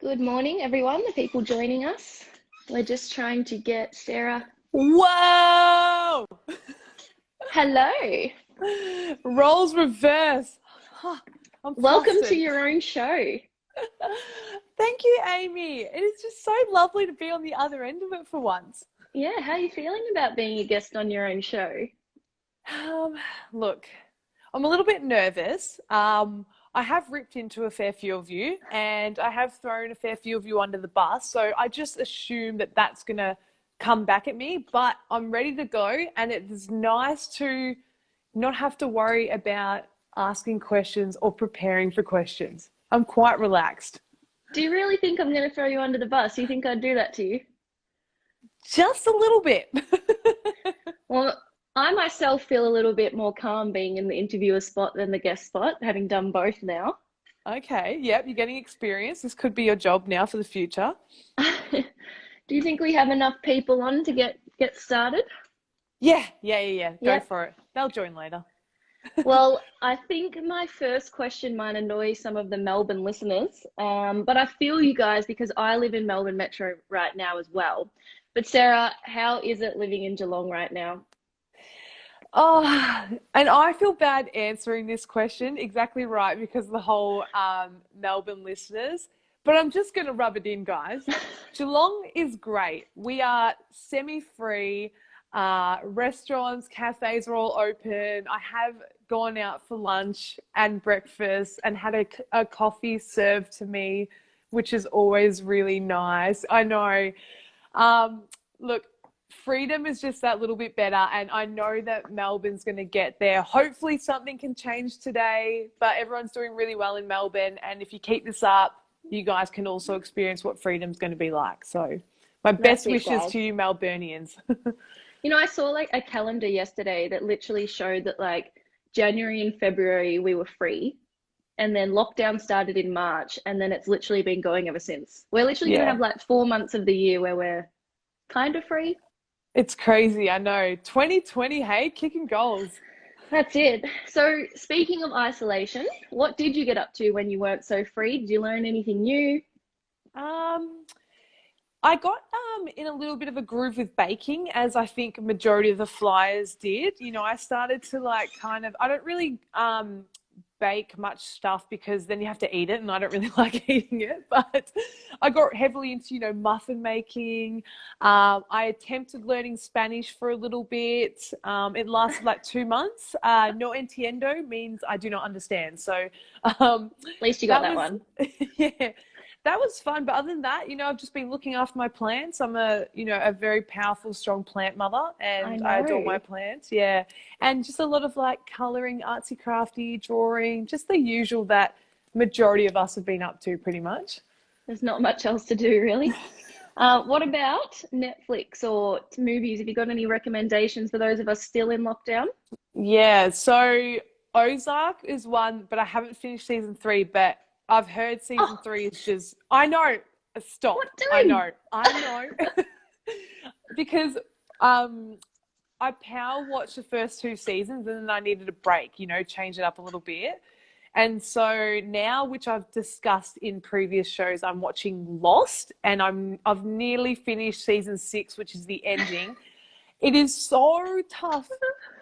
Good morning, everyone, the people joining us. We're just trying to get Sarah. Whoa! Hello. Roles reverse. I'm Welcome to flustered. your own show. Thank you, Amy. It is just so lovely to be on the other end of it for once. Yeah, how are you feeling about being a guest on your own show? Um, Look, I'm a little bit nervous. I have ripped into a fair few of you, and I have thrown a fair few of you under the bus. So I just assume that that's going to come back at me, but I'm ready to go. And it is nice to not have to worry about asking questions or preparing for questions. I'm quite relaxed. Do you really think I'm going to throw you under the bus? Do you think I'd do that to you? Just a little bit. Well, I myself feel a little bit more calm being in the interviewer spot than the guest spot, having done both now. Okay, yep, you're getting experience. This could be your job now for the future. Do you think we have enough people on to get started? Yeah. Go Yep. for it. They'll join later. Well, I think my first question might annoy some of the Melbourne listeners, but I feel you guys because I live in Melbourne Metro right now as well. But Sarah, how is it living in Geelong right now? Oh, and I feel bad answering this question exactly right because of the whole Melbourne listeners, but I'm just going to rub it in, guys. Geelong is great. We are semi-free. Restaurants, cafes are all open. I have gone out for lunch and breakfast and had a coffee served to me, which is always really nice. I know. Look, freedom is just that little bit better, and I know that Melbourne's going to get there. Hopefully something can change today, but everyone's doing really well in Melbourne, and if you keep this up, you guys can also experience what freedom's going to be like. So my That's best it, wishes guys. to you Melburnians. You know, I saw like a calendar yesterday that literally showed that like January and February we were free, and then lockdown started in March, and then it's literally been going ever since. We're literally going to Yeah, have like 4 months of the year where we're kind of free. it's crazy. I know. 2020, hey, kicking goals. That's it. So, speaking of isolation, what did you get up to when you weren't so free? Did you learn anything new? Um, I got in a little bit of a groove with baking, as I think majority of the flyers did. You know, I started to like kind of, I don't really bake much stuff because then you have to eat it, and I don't really like eating it. But I got heavily into, muffin making. I attempted learning Spanish for a little bit. It lasted like 2 months. No entiendo means I do not understand. So um, At least you got that that was, one. yeah, that was fun. But other than that, I've just been looking after my plants. I'm a very powerful, strong plant mother, I and I adore know. my plants. Yeah. And just a lot of like coloring, artsy crafty, drawing, just the usual that majority of us have been up to pretty much. There's not much else to do, really. What about Netflix or movies? Have you got any recommendations for those of us still in lockdown? Yeah. So Ozark is one, but I haven't finished season three, but I've heard season Oh, three is just, I know, what stop. I doing? know, I know. Because um I power watched the first two seasons and then I needed a break, change it up a little bit. And so now, which I've discussed in previous shows, I'm watching Lost, and I've nearly finished season six, which is the ending. It is so tough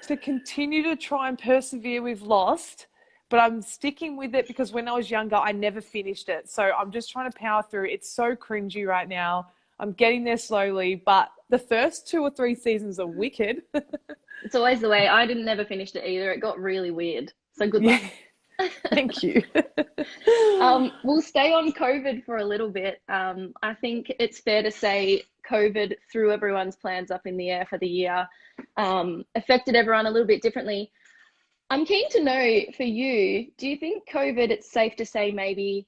to continue to try and persevere with Lost, but I'm sticking with it because when I was younger, I never finished it. So I'm just trying to power through. It's so cringy right now. I'm getting there slowly, but the first two or three seasons are wicked. It's always the way. I didn't never finish it either. It got really weird. So good luck. Yeah, thank you. We'll stay on COVID for a little bit. I think it's fair to say COVID threw everyone's plans up in the air for the year, affected everyone a little bit differently. I'm keen to know for you, do you think COVID, it's safe to say maybe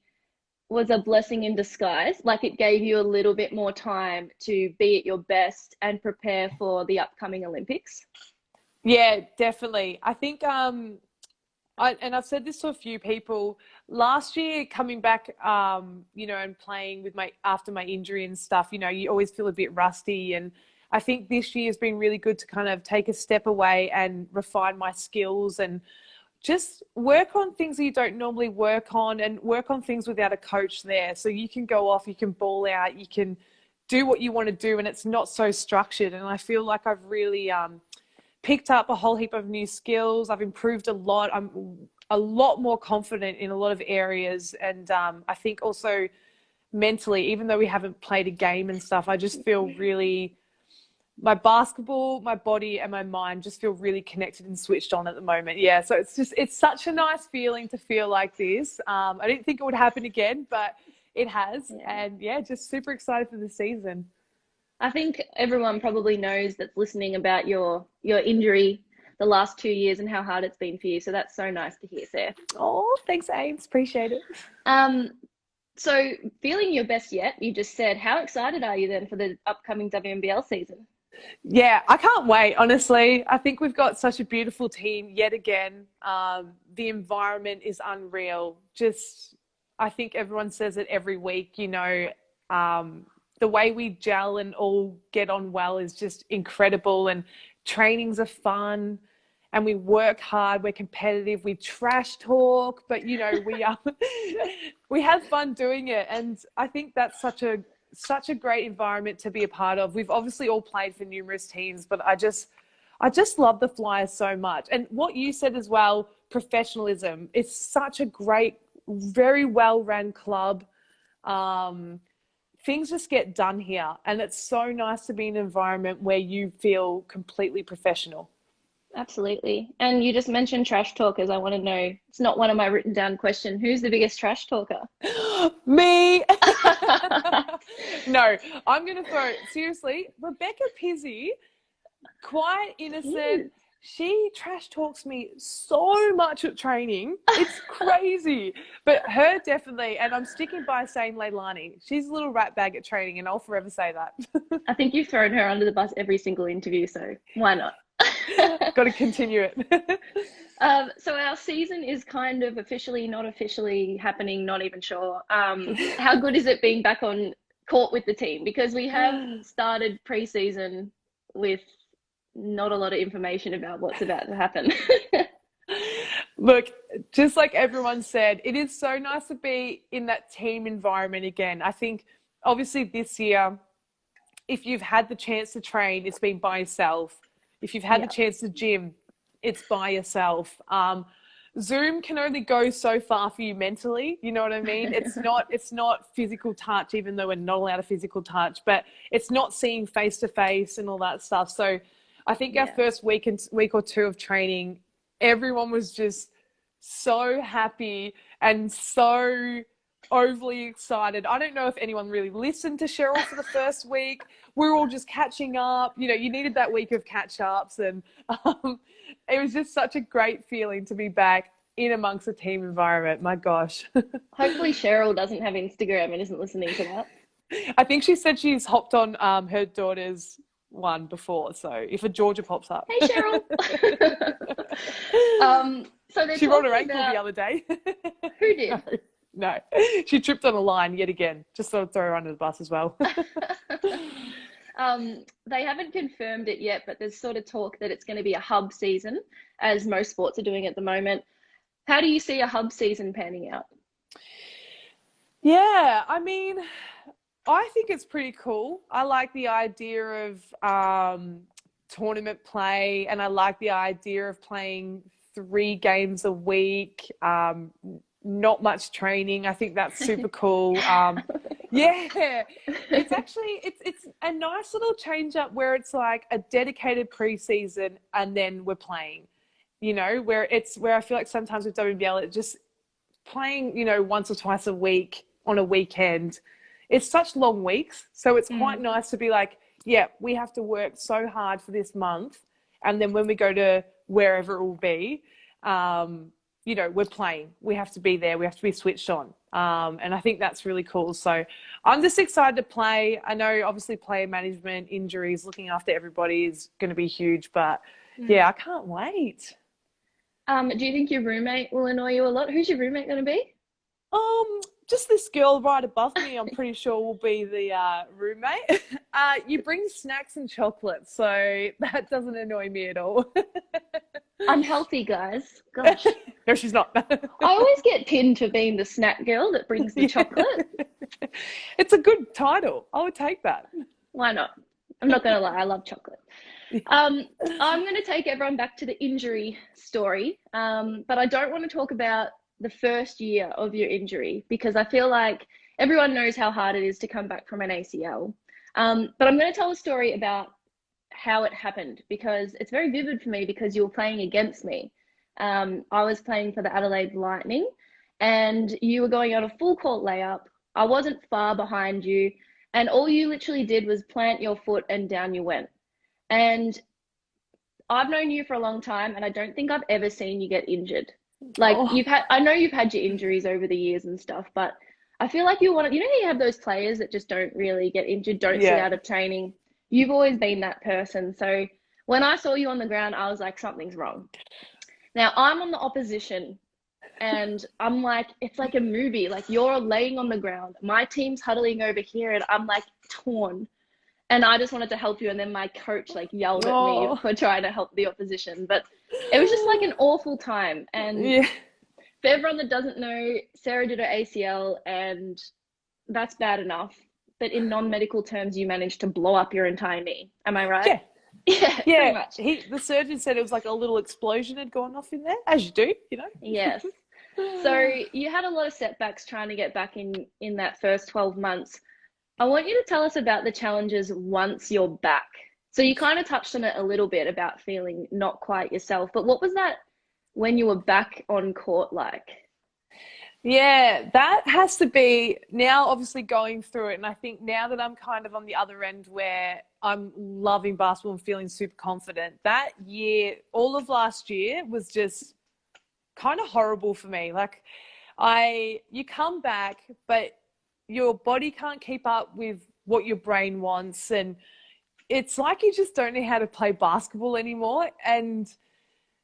was a blessing in disguise? Like it gave you a little bit more time to be at your best and prepare for the upcoming Olympics? Yeah, definitely. I think and I've said this to a few people last year coming back, and playing with my after my injury and stuff, you always feel a bit rusty. And I think this year has been really good to kind of take a step away and refine my skills and just work on things that you don't normally work on, and work on things without a coach there. So you can go off, you can ball out, you can do what you want to do, and it's not so structured. And I feel like I've really picked up a whole heap of new skills. I've improved a lot. I'm a lot more confident in a lot of areas. And I think also mentally, even though we haven't played a game and stuff, I just feel really, my basketball, my body and my mind just feel really connected and switched on at the moment. Yeah. So it's such a nice feeling to feel like this. I didn't think it would happen again, but it has. Yeah. And yeah, just super excited for the season. I think everyone probably knows that's listening about your injury the last 2 years and how hard it's been for you. So that's so nice to hear, Sarah. Oh, thanks, Ames. Appreciate it. So feeling your best yet, you just said. How excited are you then for the upcoming WNBL season? Yeah, I can't wait, honestly. I think we've got such a beautiful team yet again. The environment is unreal. Just, I think everyone says it every week, you know, the way we gel and all get on well is just incredible, and trainings are fun and we work hard, we're competitive, we trash talk, but you know, we have fun doing it. And I think that's such a great environment to be a part of. We've obviously all played for numerous teams, but I just love the Flyers so much. And what you said as well, professionalism. It's such a great, very well-run club. Things just get done here, and it's so nice to be in an environment where you feel completely professional. Absolutely. And you just mentioned trash talkers. I want to know, it's not one of my written down questions, who's the biggest trash talker? Me. No, I'm going to throw, seriously, Rebecca Pizzi, quite innocent. She trash talks me so much at training. It's crazy. But her definitely, and I'm sticking by saying Leilani. She's a little rat bag at training, and I'll forever say that. I think you've thrown her under the bus every single interview, so why not? Got to continue it. So our season is kind of officially, not officially happening, not even sure. How good is it being back on court with the team? Because we have started pre-season with not a lot of information about what's about to happen. Look, just like everyone said, it is so nice to be in that team environment again. I think obviously this year, if you've had the chance to train, it's been by yourself. If you've had the chance to gym, it's by yourself. Zoom can only go so far for you mentally. You know what I mean? It's not physical touch, even though we're not allowed a physical touch, but it's not seeing face to face and all that stuff. So I think our first week or two of training, everyone was just so happy and so overly excited. I don't know if anyone really listened to Cheryl for the first week. We were all just catching up. You know, you needed that week of catch-ups, and it was just such a great feeling to be back in amongst a team environment. My gosh. Hopefully Cheryl doesn't have Instagram and isn't listening to that. I think she said she's hopped on her daughter's one before, so if a Georgia pops up. Hey Cheryl. So she rolled her ankle the other day. Who did? No, she tripped on a line yet again. Just sort of throw her under the bus as well. They haven't confirmed it yet, but there's sort of talk that it's going to be a hub season, as most sports are doing at the moment. How do you see a hub season panning out? Yeah, I mean, I think it's pretty cool. I like the idea of tournament play, and I like the idea of playing 3 games a week, not much training. I think that's super cool. Yeah, it's actually, it's a nice little change up where it's like a dedicated preseason and then we're playing, you know, where I feel like sometimes with WNBL, it's just playing, you know, once or twice a week on a weekend. It's such long weeks. So it's quite nice to be like, yeah, we have to work so hard for this month. And then when we go to wherever it will be, you know, we're playing. We have to be there. We have to be switched on. And I think that's really cool. So I'm just excited to play. I know obviously player management, injuries, looking after everybody is going to be huge. But yeah, I can't wait. Do you think your roommate will annoy you a lot? Who's your roommate going to be? Just this girl right above me, I'm pretty sure will be the roommate. You bring snacks and chocolates, so that doesn't annoy me at all. I'm healthy, guys. Gosh. No, she's not. I always get pinned for being the snack girl that brings the chocolate. It's a good title. I would take that. Why not? I'm not going to lie, I love chocolate. I'm going to take everyone back to the injury story, but I don't want to talk about the first year of your injury because I feel like everyone knows how hard it is to come back from an ACL. But I'm going to tell a story about how it happened because it's very vivid for me because you were playing against me. I was playing for the Adelaide Lightning and you were going on a full court layup. I wasn't far behind you, and all you literally did was plant your foot and down you went. And I've known you for a long time, and I don't think I've ever seen you get injured. Like I know you've had your injuries over the years and stuff, but I feel like you know, you have those players that just don't really get injured, don't sit out of training. You've always been that person. So when I saw you on the ground, I was like, something's wrong. Now I'm on the opposition and I'm like, it's like a movie. Like you're laying on the ground, my team's huddling over here, and I'm like torn. And I just wanted to help you. And then my coach like yelled at me for trying to help the opposition. But it was just like an awful time. And for everyone that doesn't know, Sara did her ACL and that's bad enough. But in non-medical terms, you managed to blow up your entire knee. Am I right? Yeah. Pretty much. The surgeon said it was like a little explosion had gone off in there, as you do, you know? Yes. So you had a lot of setbacks trying to get back in that first 12 months. I want you to tell us about the challenges once you're back. So you kind of touched on it a little bit about feeling not quite yourself, but what was that when you were back on court like? Yeah, that has to be now obviously going through it. And I think now that I'm kind of on the other end where I'm loving basketball and feeling super confident, that year, all of last year was just kind of horrible for me. Like you come back, but your body can't keep up with what your brain wants. And it's like you just don't know how to play basketball anymore. And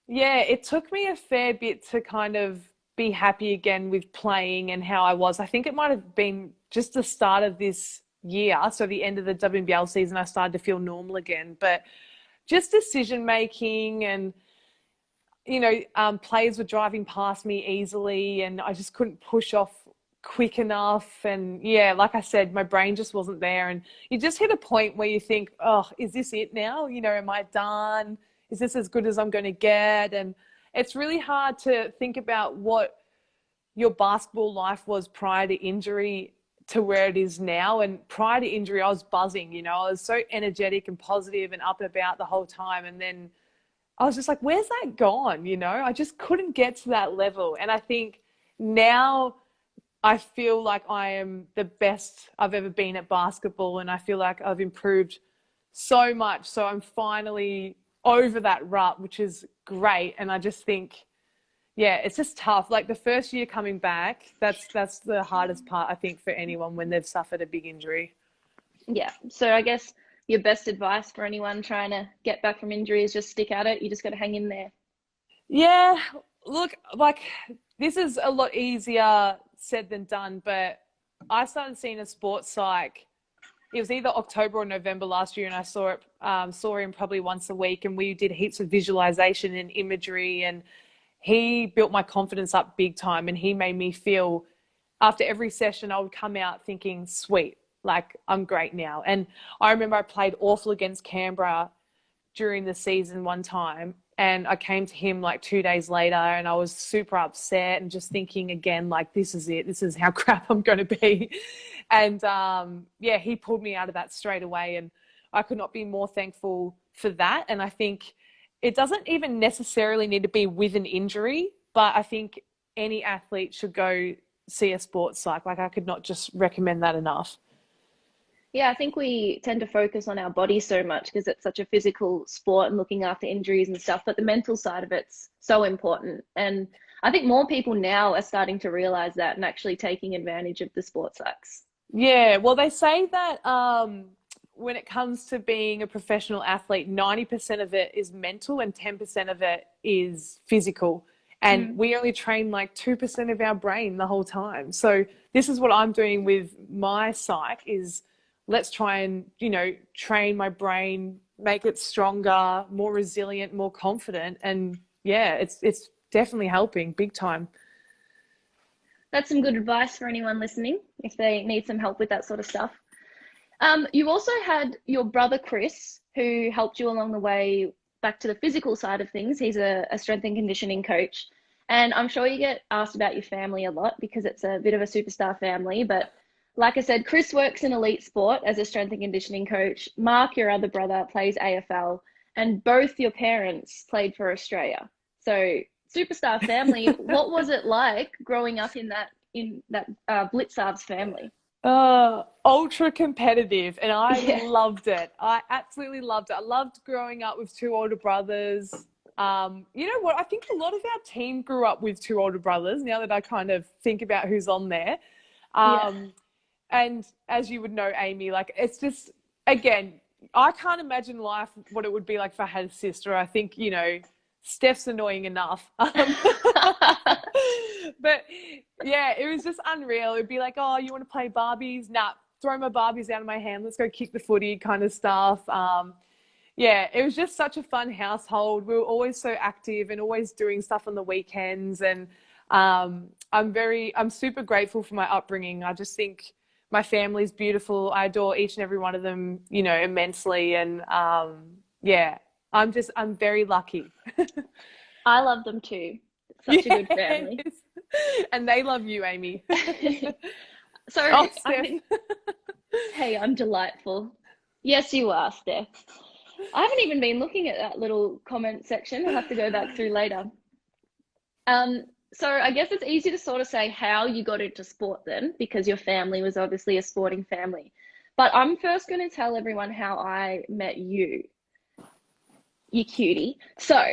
yeah, it took me a fair bit to kind of be happy again with playing and how I was. I think it might have been just the start of this year, so the end of the WNBL season, I started to feel normal again. But just decision making and, you know, players were driving past me easily and I just couldn't push off quick enough. And yeah, like I said, my brain just wasn't there. And you just hit a point where you think, oh, is this it now? You know, am I done? Is this as good as I'm going to get? And it's really hard to think about what your basketball life was prior to injury to where it is now. And prior to injury, I was buzzing, you know, I was so energetic and positive and up and about the whole time. And then I was just like, where's that gone? You know, I just couldn't get to that level. And I think now I feel like I am the best I've ever been at basketball. And I feel like I've improved so much. So I'm finally over that rut, which is great. And I just think, yeah, it's just tough. Like the first year coming back, that's the hardest part, I think, for anyone when they've suffered a big injury. Yeah. So I guess your best advice for anyone trying to get back from injury is just stick at it. You just got to hang in there. Yeah. Look, like this is a lot easier said than done, but I started seeing a sports psych. It was either October or November last year, and I saw him probably once a week, and we did heaps of visualization and imagery, and he built my confidence up big time. And he made me feel, after every session, I would come out thinking, sweet, like I'm great now. And I remember I played awful against Canberra during the season one time, and I came to him like 2 days later and I was super upset and just thinking again, like, this is it. This is how crap I'm going to be. And yeah, he pulled me out of that straight away. And I could not be more thankful for that. And I think it doesn't even necessarily need to be with an injury, but I think any athlete should go see a sports psych. Like I could not just recommend that enough. Yeah, I think we tend to focus on our body so much because it's such a physical sport and looking after injuries and stuff, but the mental side of it's so important. And I think more people now are starting to realize that and actually taking advantage of the sports psychs. Yeah, well, they say that when it comes to being a professional athlete, 90% of it is mental and 10% of it is physical. And we only train like 2% of our brain the whole time. So this is what I'm doing with my psych is let's try and, you know, train my brain, make it stronger, more resilient, more confident. And yeah, it's definitely helping big time. That's some good advice for anyone listening if they need some help with that sort of stuff. You also had your brother Chris, who helped you along the way back to the physical side of things. He's a strength and conditioning coach. And I'm sure you get asked about your family a lot because it's a bit of a superstar family. But like I said, Chris works in elite sport as a strength and conditioning coach. Mark, your other brother, plays AFL, and both your parents played for Australia. So superstar family. What was it like growing up in that Blicavs family? Ultra competitive, and I Yeah. loved it. I absolutely loved it. I loved growing up with two older brothers. You know what? I think a lot of our team grew up with two older brothers, now that I kind of think about who's on there. Yeah. And as you would know, Amy, like, it's just, again, I can't imagine life, what it would be like if I had a sister. I think, you know, Steph's annoying enough. But yeah, it was just unreal. It'd be like, oh, you want to play Barbies? Nah, throw my Barbies out of my hand. Let's go kick the footy kind of stuff. Yeah, it was just such a fun household. We were always so active and always doing stuff on the weekends. And I'm super grateful for my upbringing. I just think my family's beautiful. I adore each and every one of them, you know, immensely. And yeah, I'm very lucky. I love them too. Such a good family. And they love you, Amy. So Oh, I think, hey, I'm delightful. Yes, you are, Steph. I haven't even been looking at that little comment section. I'll have to go back through later. So I guess it's easy to sort of say how you got into sport then, because your family was obviously a sporting family. But I'm first going to tell everyone how I met you, you cutie. So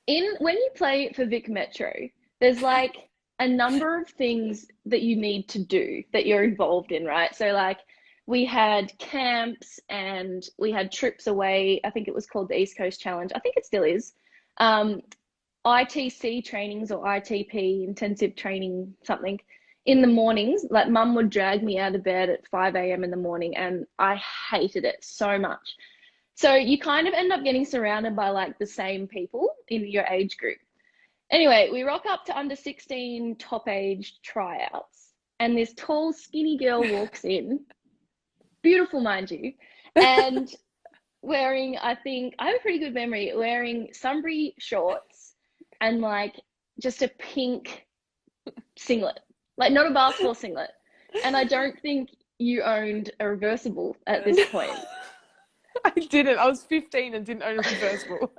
when you play for Vic Metro, there's like a number of things that you need to do that you're involved in, right? So like we had camps and we had trips away. I think it was called the East Coast Challenge. I think it still is. ITC trainings or ITP, intensive training something, in the mornings. Like mum would drag me out of bed at 5 a.m. in the morning and I hated it so much. So you kind of end up getting surrounded by like the same people in your age group. Anyway, we rock up to under 16 top age tryouts and this tall, skinny girl walks in, beautiful, mind you, and wearing, I think, I have a pretty good memory, wearing Sunbury shorts and like just a pink singlet, like not a basketball singlet. And I don't think you owned a reversible at this point. I didn't. I was 15 and didn't own a reversible.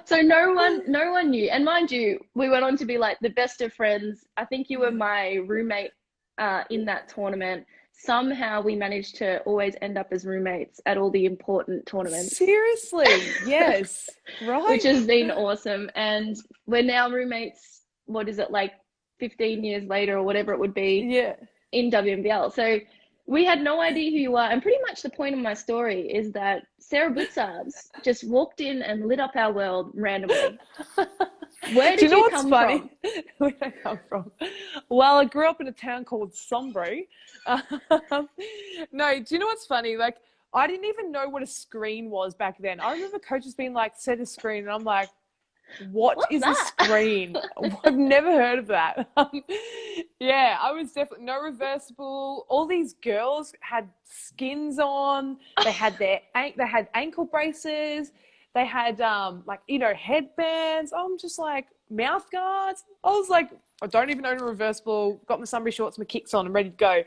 So no one knew. And mind you, we went on to be like the best of friends. I think you were my roommate in that tournament. Somehow we managed to always end up as roommates at all the important tournaments. Seriously? Yes. Right. Which has been awesome. And we're now roommates, what is it, like 15 years later or whatever it would be, Yeah. in WNBL. So we had no idea who you are. And pretty much the point of my story is that Sara Blicavs just walked in and lit up our world randomly. Where did you come from? Where did I come from? Well, I grew up in a town called Sunbury. No, do you know what's funny? Like, I didn't even know what a screen was back then. I remember coaches being like, set a screen. And I'm like, What's is that? A screen? I've never heard of that. Yeah, I was definitely no reversible. All these girls had skins on. They had ankle braces. They had like, you know, headbands. I'm just like, mouth guards. I was like, I don't even own a reversible. Got my Sunbury shorts, my kicks on, I'm ready to go.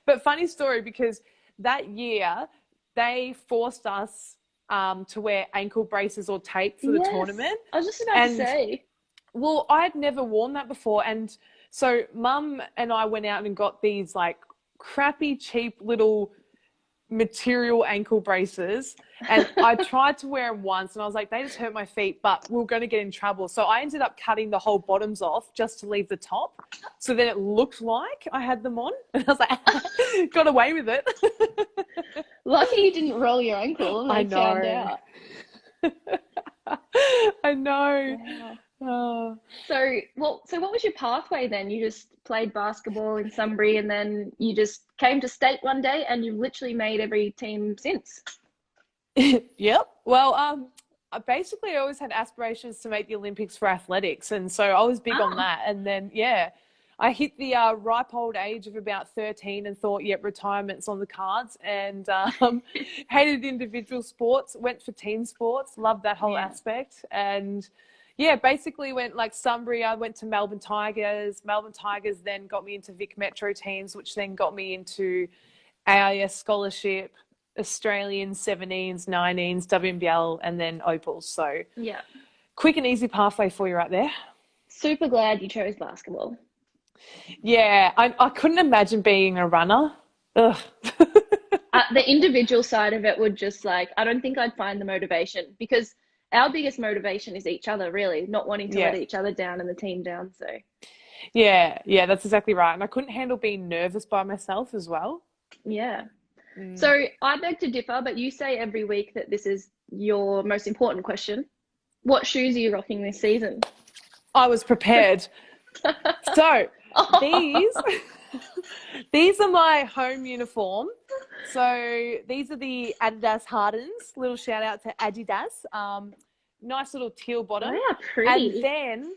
But funny story, because that year they forced us to wear ankle braces or tape for the tournament. I was just about to say. Well, I'd never worn that before. And so mum and I went out and got these like crappy, cheap little material ankle braces. And I tried to wear them once and I was like, they just hurt my feet, but we were going to get in trouble. So I ended up cutting the whole bottoms off just to leave the top. So then it looked like I had them on. And I was like, got away with it. Lucky you didn't roll your ankle and they found out. I know. Wow. Oh. So what was your pathway then? You just played basketball in Sunbury and then you just came to state one day and you've literally made every team since. Yep. Well, basically I always had aspirations to make the Olympics for athletics, and so I was big on Oh, that. And then I hit the ripe old age of about 13 and thought, yep, retirement's on the cards, and hated individual sports, went for team sports, loved that whole yeah. aspect. And yeah, basically went like Sunbury, I went to Melbourne Tigers. Melbourne Tigers then got me into Vic Metro teams, which then got me into AIS scholarship, Australian 17s, 19s, WNBL, and then Opals. So Yeah. quick and easy pathway for you right there. Super glad you chose basketball. Yeah, I couldn't imagine being a runner. Ugh. The individual side of it would just like, I don't think I'd find the motivation because our biggest motivation is each other, really, not wanting to let Yeah, each other down and the team down. So, yeah, that's exactly right. And I couldn't handle being nervous by myself as well. yeah. Mm. So I beg to differ, but you say every week that this is your most important question. What shoes are you rocking this season? I was prepared. So these Oh, these are my home uniform. So these are the Adidas Hardens. Little shout out to Adidas. Nice little teal bottom. they are And pretty. then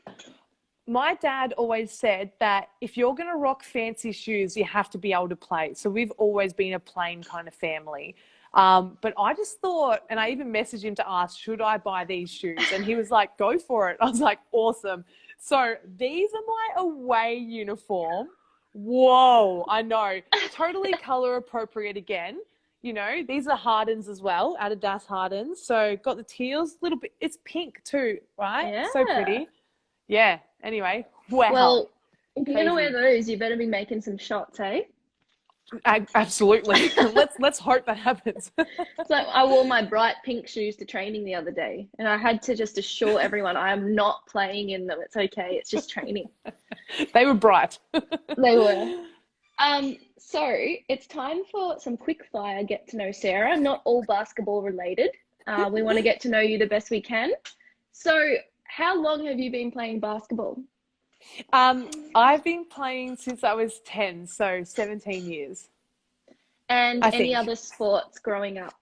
my dad always said that if you're going to rock fancy shoes, you have to be able to play. So we've always been a plain kind of family. But I just thought, and I even messaged him to ask, should I buy these shoes? And he was like, go for it. I was like, awesome. So these are my away uniform. Whoa, I know. Totally color appropriate again. You know, these are Hardens as well, Adidas Hardens. So got the teals, little bit, it's pink too, right? So Yeah. pretty. Yeah. Anyway, wow. Well, if you're gonna wear Crazy. those, you better be making some shots, eh? Absolutely. Let's hope that happens. So I wore my bright pink shoes to training the other day, and I had to just assure everyone I am not playing in them. It's okay. It's just training. They were bright. They were. So it's time for some quick fire get to know Sarah, not all basketball related. We want to get to know you the best we can. So, how long have you been playing basketball? I've been playing since I was 10, so 17 years, And I any think. other sports growing up?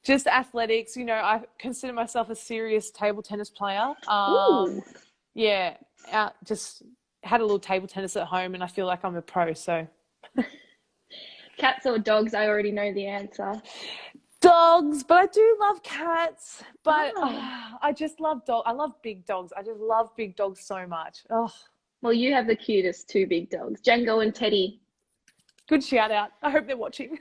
Just athletics, you know, I consider myself a serious table tennis player. Ooh, Yeah, just had a little table tennis at home and I feel like I'm a pro, so. cats or dogs? I already know the answer. Dogs, but I do love cats. But Oh, I just love dog. I love big dogs. I just love big dogs so much. Oh, well, you have the cutest two big dogs, Django and Teddy. good shout out. I hope they're watching.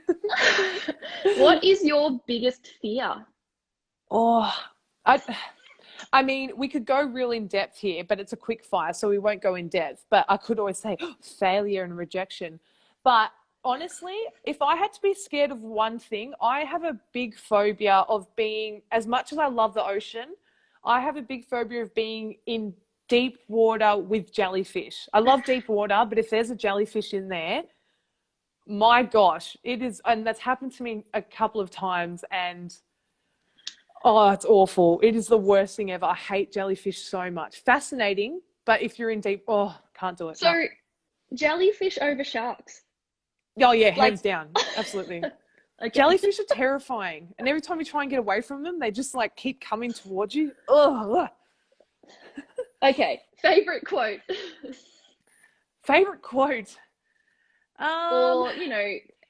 What is your biggest fear? Oh, I, I mean, we could go real in depth here, but it's a quick fire, so we won't go in depth. But I could always say failure and rejection. But honestly, if I had to be scared of one thing, I have a big phobia of being, as much as I love the ocean, I have a big phobia of being in deep water with jellyfish. I love deep water, but if there's a jellyfish in there, my gosh, it is, and that's happened to me a couple of times, and oh, it's awful. It is the worst thing ever. I hate jellyfish so much. Fascinating, but if you're in deep, oh, can't do it. So, No. jellyfish over sharks. Oh yeah, Like, hands down. Absolutely. okay. Jellyfish are terrifying. And every time you try and get away from them, they just like keep coming towards you. Ugh. Okay. Favorite quote. Favorite quote. Um, Or,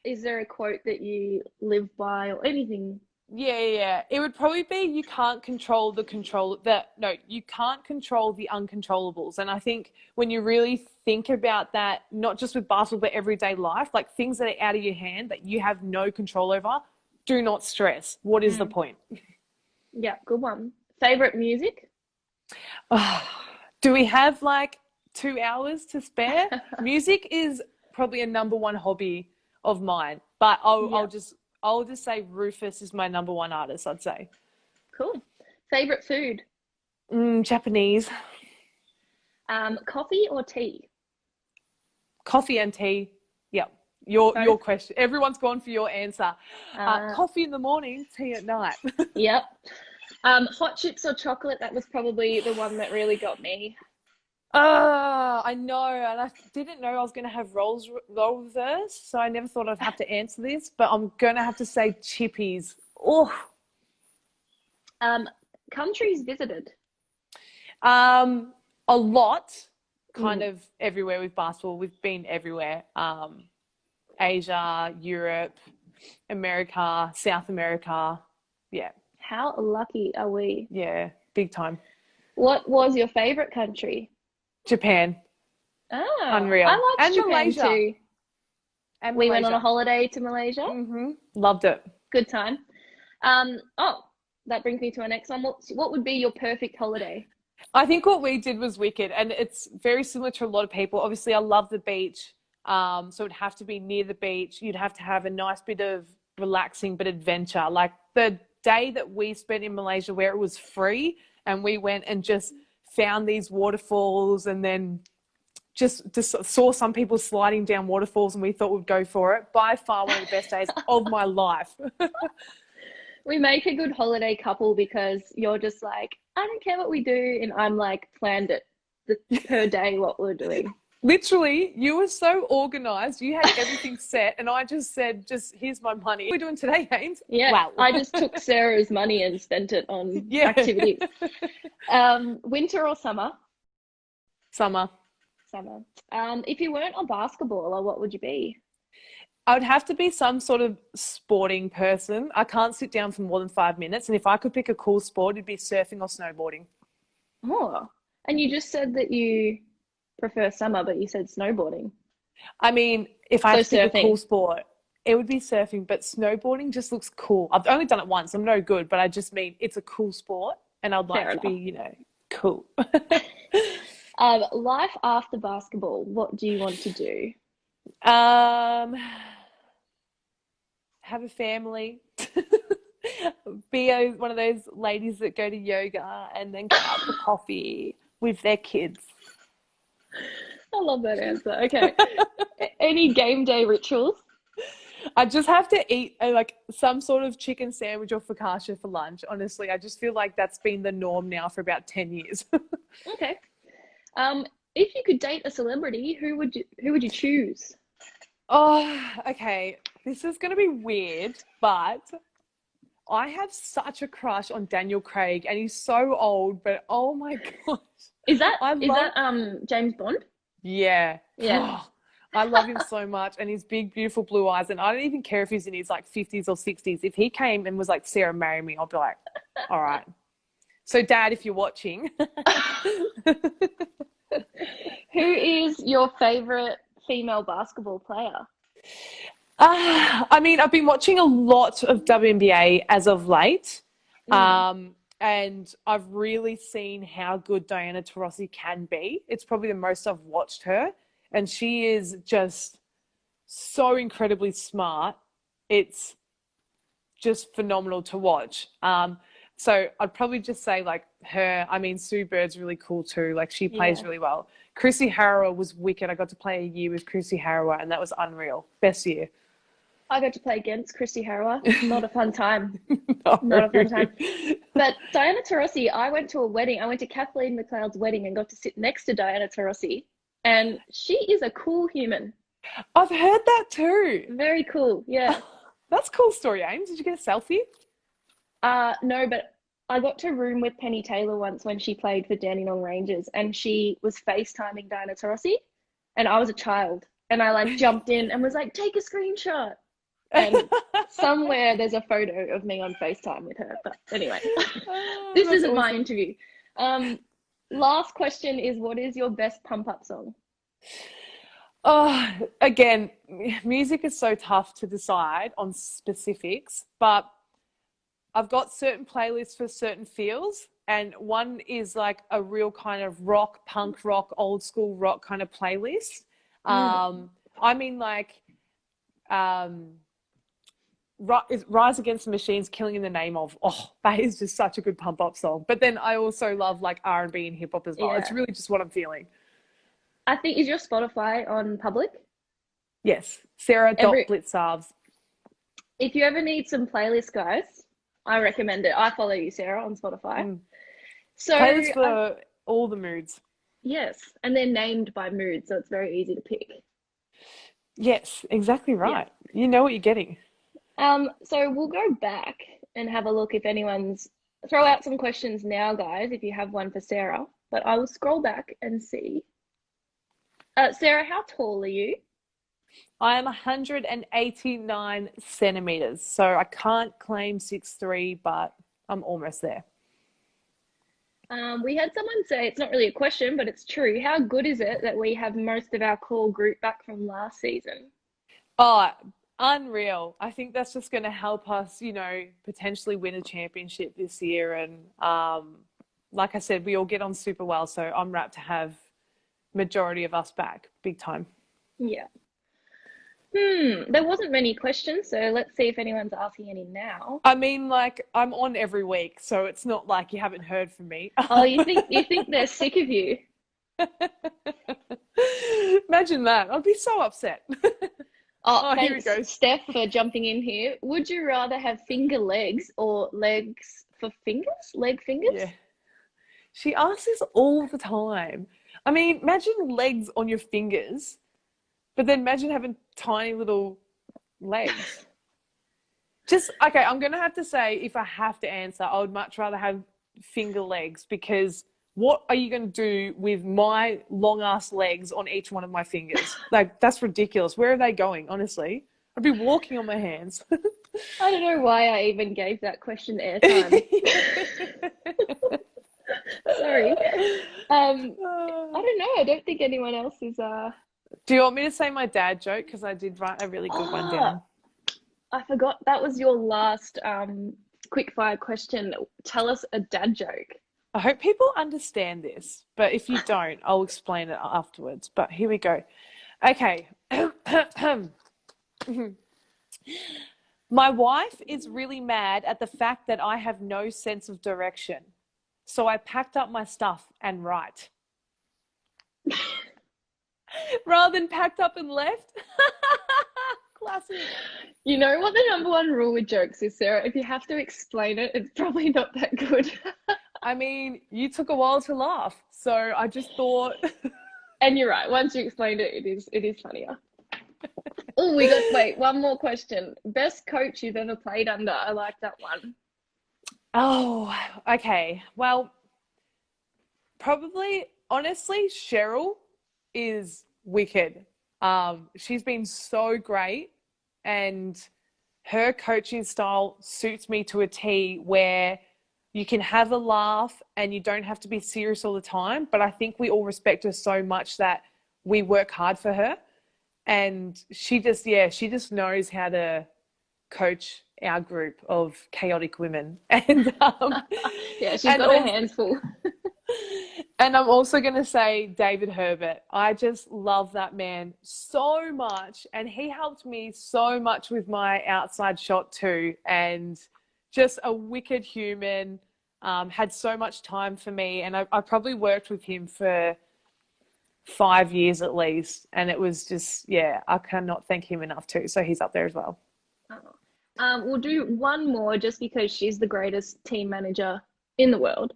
is there a quote that you live by or anything? yeah. It would probably be you can't control the control that no, you can't control the uncontrollables. And I think when you really think about that, not just with basketball, but everyday life, like things that are out of your hand that you have no control over, do not stress. What is the Mm. point? Yeah, good one. Favorite music? Do we have like 2 hours to spare? Music is probably a number one hobby of mine, but Yeah, I'll just say Rufus is my number one artist, I'd say. cool. Favorite food? Japanese. Coffee or tea? Coffee and tea. Yep. Your Both. question. Everyone's gone for your answer. Uh, Coffee in the morning, tea at night. yep. Hot chips or chocolate? That was probably the one that really got me. I know, and I didn't know I was going to have role reverse, so I never thought I'd have to answer this, but I'm going to have to say chippies. Oh, Um, countries visited? A lot, kind Mm. of everywhere with basketball. We've been everywhere. Asia, Europe, America, South America. Yeah, How lucky are we? yeah, big time. What was your favorite country? Japan, Ah, I unreal. liked And Japan Malaysia. too. And We went on a Malaysia. holiday to Malaysia. Loved it. Good time. Oh, that brings me to our next one. What would be your perfect holiday? I think what we did was wicked, and it's very similar to a lot of people. Obviously, I love the beach, so it'd have to be near the beach. You'd have to have a nice bit of relaxing but adventure. Like the day that we spent in Malaysia where it was free, and we went and just found these waterfalls, and then just saw some people sliding down waterfalls, and we thought we'd go for it. By far one of the best days of my life. We make a good holiday couple because you're just like, I don't care what we do, and I'm like planned it per day what we're doing. Literally, you were so organized. You had everything set, and I just said, "Just here's my money." What are we doing today, Ames? Yeah, Wow. I just took Sarah's money and spent it on Yeah. activities. Winter or summer? Summer. Summer. If you weren't a basketballer, what would you be? I would have to be some sort of sporting person. I can't sit down for more than 5 minutes. And if I could pick a cool sport, it'd be surfing or snowboarding. Oh, and you just said that you prefer summer, but you said snowboarding. I mean, if I So had to pick a cool surfing. sport, it would be surfing, but snowboarding just looks cool. I've only done it once. I'm no good, but I just mean it's a cool sport, and I'd like Fair to be, enough. cool. Life after basketball, what do you want to do? Um, have a family, be one of those ladies that go to yoga and then go out for coffee with their kids. I love that answer. Okay. Any game day rituals? I just have to eat like some sort of chicken sandwich or focaccia for lunch. Honestly, I just feel like that's been the norm now for about 10 years. Okay. If you could date a celebrity, who would you choose? Oh, okay. This is going to be weird, but I have such a crush on Daniel Craig, and he's so old, but oh my gosh. Is that I is love, that James Bond? yeah. Yeah. I love him so much, and his big, beautiful blue eyes. And I don't even care if he's in his like 50s or 60s. If he came and was like, Sarah, marry me, I'll be like, all right. So, Dad, if you're watching. Who is your favorite female basketball player? I mean, I've been watching a lot of WNBA as of late. And I've really seen how good Diana Taurasi can be. It's probably the most I've watched her. And she is just so incredibly smart. It's just phenomenal to watch. So I'd probably just say like her. I mean, Sue Bird's really cool too. Like she plays Yeah. really well. Chrissy Harrower was wicked. I got to play a year with Chrissy Harrower, and that was unreal. Best year. I got to play against Christy Harrower. Not a fun time. No. Not a fun time. But Diana Taurasi, I went to a wedding. I went to Kathleen McLeod's wedding and got to sit next to Diana Taurasi. And she is a cool human. I've heard that too. Very cool. Yeah. That's a cool story, Ames. Did you get a selfie? No, but I got to room with Penny Taylor once when she played for Dandenong Rangers, and she was FaceTiming Diana Taurasi, and I was a child, and I like jumped in and was like, take a screenshot. And somewhere there's a photo of me on FaceTime with her. But anyway, this isn't my interview. Last question is, what is your best pump up song? Oh, again, music is so tough to decide on specifics, but I've got certain playlists for certain feels, and one is like a real kind of rock, punk rock, old school rock kind of playlist. I mean, like, Rise Against the Machine's Killing in the Name of. Oh, that is just such a good pump up song. But then I also love like R&B and hip hop as well. Yeah. It's really just what I'm feeling. I think, is your Spotify on public? Yes, Sara.Blicavs. If you ever need some playlist, guys, I recommend it. I follow you, Sarah, on Spotify. So playlist for all the moods. Yes, and they're named by mood, so it's very easy to pick. Yes, exactly right. Yeah. You know what you're getting. So we'll go back and have a look if anyone's throw out some questions now, guys, if you have one for Sarah. But I will scroll back and see. Sarah, how tall are you? I am 189 centimeters, so I can't claim 6'3", but I'm almost there. We had someone say it's not really a question, but it's true. How good is it that we have most of our core group back from last season? Oh, unreal. I think that's just going to help us, potentially win a championship this year. And like I said, we all get on super well, so I'm rapt to have majority of us back big time. Yeah. There wasn't many questions, so let's see if anyone's asking any now. I mean, like, I'm on every week, so it's not like you haven't heard from me. Oh, you think they're sick of you? Imagine that. I'd be so upset. Oh, Here we thanks, go. Steph, for jumping in here. Would you rather have finger legs or legs for fingers? Leg fingers? Yeah. She asks this all the time. I mean, imagine legs on your fingers, but then imagine having tiny little legs. Okay, I'm going to have to say, if I have to answer, I would much rather have finger legs, because what are you going to do with my long ass legs on each one of my fingers? Like, that's ridiculous. Where are they going, honestly? I'd be walking on my hands. I don't know why I even gave that question airtime. Sorry. I don't know. I don't think anyone else is. Do you want me to say my dad joke? Because I did write a really good one down. I forgot that was your last quickfire question. Tell us a dad joke. I hope people understand this, but if you don't, I'll explain it afterwards. But here we go. Okay. My wife is really mad at the fact that I have no sense of direction. So I packed up my stuff and write. Rather than packed up and left. Classic. You know what the number one rule with jokes is, Sarah? If you have to explain it, it's probably not that good. I mean, you took a while to laugh, so I just thought. And you're right. Once you explained it, it is funnier. Oh, wait, one more question. Best coach you've ever played under? I like that one. Oh, okay. Well, probably, honestly, Cheryl is wicked. She's been so great, and her coaching style suits me to a T, where you can have a laugh and you don't have to be serious all the time. But I think we all respect her so much that we work hard for her. And she just knows how to coach our group of chaotic women. And yeah, she's got her hands full. And I'm also going to say David Herbert. I just love that man so much. And he helped me so much with my outside shot too. And just a wicked human, had so much time for me. And I probably worked with him for 5 years at least. And it was just, I cannot thank him enough too. So he's up there as well. We'll do one more just because she's the greatest team manager in the world.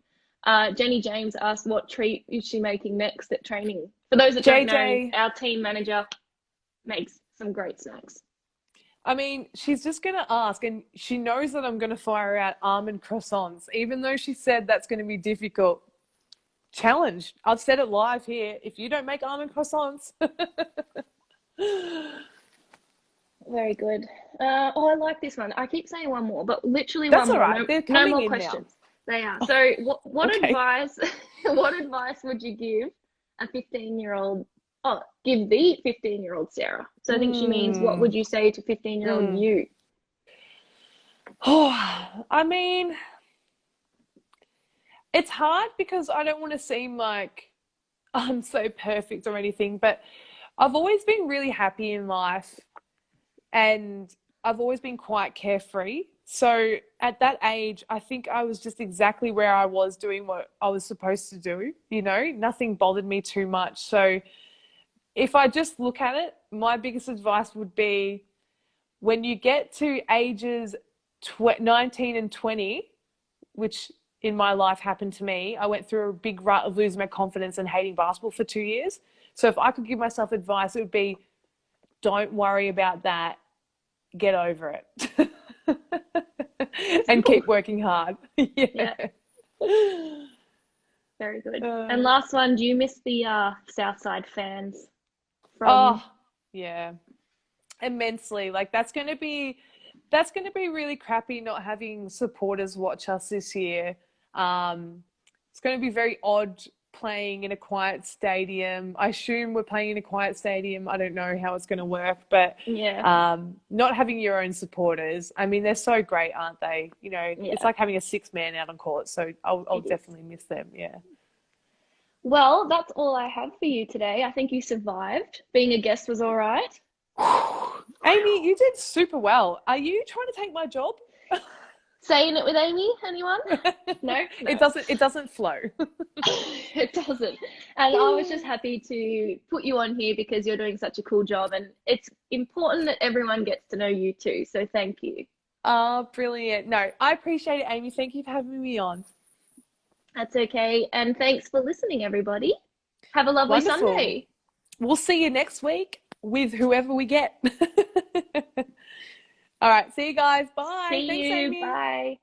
Jenny James asked what treat is she making next at training. For those that don't know, our team manager makes some great snacks. I mean, she's just going to ask, and she knows that I'm going to fire out almond croissants, even though she said that's going to be difficult. Challenge. I've said it live here. If you don't make almond croissants. Very good. I like this one. I keep saying one more, but literally that's one more. Right. No more questions. Now. They are. So what Okay. what advice would you give a 15-year-old? Oh, give the 15-year-old Sarah. So I think she means, what would you say to 15-year-old you? Oh, I mean, it's hard because I don't want to seem like I'm so perfect or anything, but I've always been really happy in life, and I've always been quite carefree. So at that age, I think I was just exactly where I was, doing what I was supposed to do. Nothing bothered me too much. So if I just look at it, my biggest advice would be, when you get to ages 19 and 20, which in my life happened to me, I went through a big rut of losing my confidence and hating basketball for 2 years. So if I could give myself advice, it would be, don't worry about that. Get over it. And keep working hard. Yeah. Yeah, very good. And Uh, last one, do you miss the Southside fans from? oh, yeah. Immensely. Like that's going to be really crappy not having supporters watch us this year. It's going to be very odd playing in a quiet stadium. I assume we're playing in a quiet stadium. I don't know how it's going to work, but Yeah, not having your own supporters. I mean, they're so great, aren't they? You know, it's yeah, like having a six man out on court. So I'll it is. definitely miss them. Yeah. Well, that's all I have for you today. I think you survived. Being a guest was all right. Aimie, you did super well. Are you trying to take my job? Saying it with Aimie, anyone? No, no. It doesn't flow. It doesn't. And I was just happy to put you on here because you're doing such a cool job, and it's important that everyone gets to know you too. So thank you. Oh, brilliant. No, I appreciate it, Aimie. Thank you for having me on. That's okay. And thanks for listening, everybody. Have a lovely Wonderful. Sunday. We'll see you next week with whoever we get. All right. See you guys. Bye. See Thanks, you. Aimie. Bye.